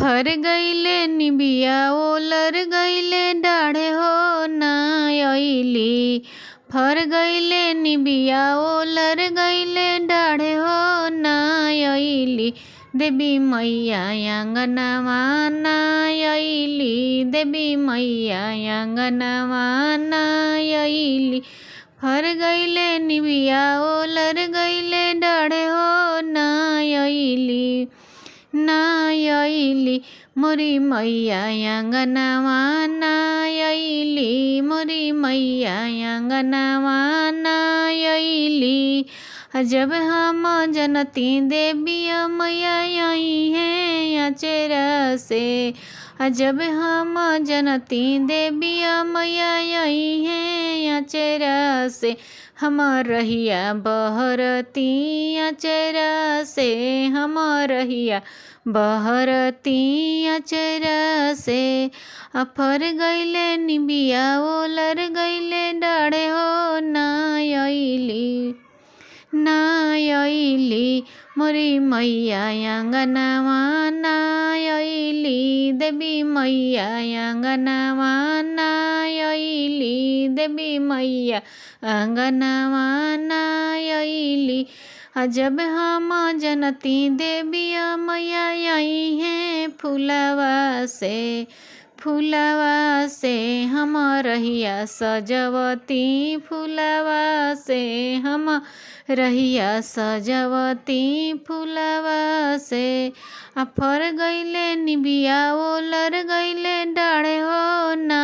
फर गईले निबिया ओलर गईले डाढ़े हो ना अइली। फर गईले निबिया ओलर गईले डाढ़े हो ना अइली। देवी मैया आंगनवा ना अइली। देवी मैया आंगनवा ना अइली। फर गईले निबिया ओलर गईले डाढ़े हो ना अइली। ना अइली मोरी मैया आंगनवा ना अइली। मोरी मैया आंगनवा ना अइली। जब हम जनती देविया मैया आई हैं अचरा से। जब हम जनती देविया मैया आई हैं अचरा से। हम रहिया बहरती अचरा से। हम रहिया बहरती अचरा से। फर गईले निबिया ओलर गईले डाढ़े हो ना अइली। ना अइली मोरी मैया आंगनवा ना अइली। देवी मैया आंगनवा ना अइली। देवी मैया आंगनवा ना अइली। जब हम जनती देविया मैया आई हैं फूलवा से। फूलवा से हम रहिया सजवती। फूलवा से हम रहिया सजवती। फूलवा से फर गईले निबिया ओलर गईले डाढ़े हो ना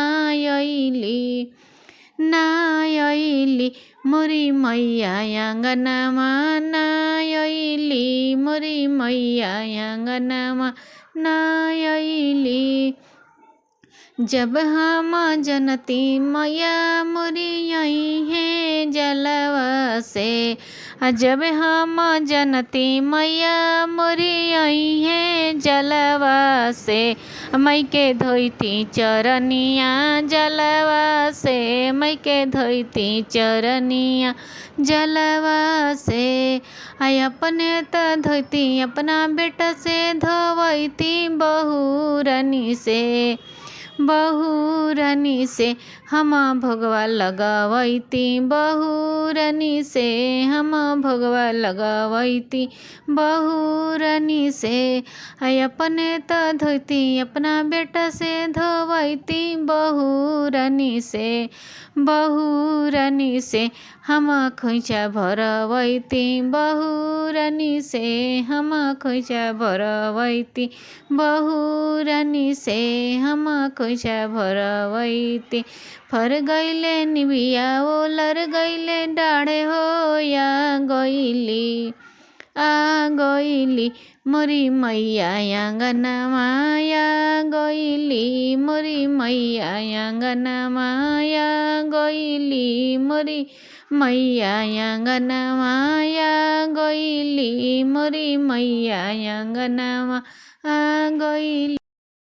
अइली। ना अइली मोरी मैया आंगनवा ना अइली। मोरी मैया आंगनवा ना अइली। जब हम जनती मैया मोरी आई हैं जलवा से। जब हम जनती मैया मोरी आई हैं जलवा से। मई के धोती चरनिया जलवा से। मई के धोती चरनिया जलवा से। अपने त धोती अपना बेटा से धोवती बहुरनी से। बहुरनी से हम भोगवा लगवैती। बहुरनी से हम भोगवा लगवैती। बहुरनी से अपने त धोती अपना बेटा से धोवैती। बहुरनी से। बहुरनी से हम खोइचा भरवैती। बहुरनी से हम खोइचा भरवैती। बहुरनी से हम खोइचा भरवैती। फर गईले निबिया ओलर गईले डाढ़े हो या गईली। आ गईली मोरी मैया आंगनवा या गईली। मोरी मैया आंगनवा या गईली। मोरी मैया आंगनवा या गईली। मोरी मैया आंगनवा आ गईली।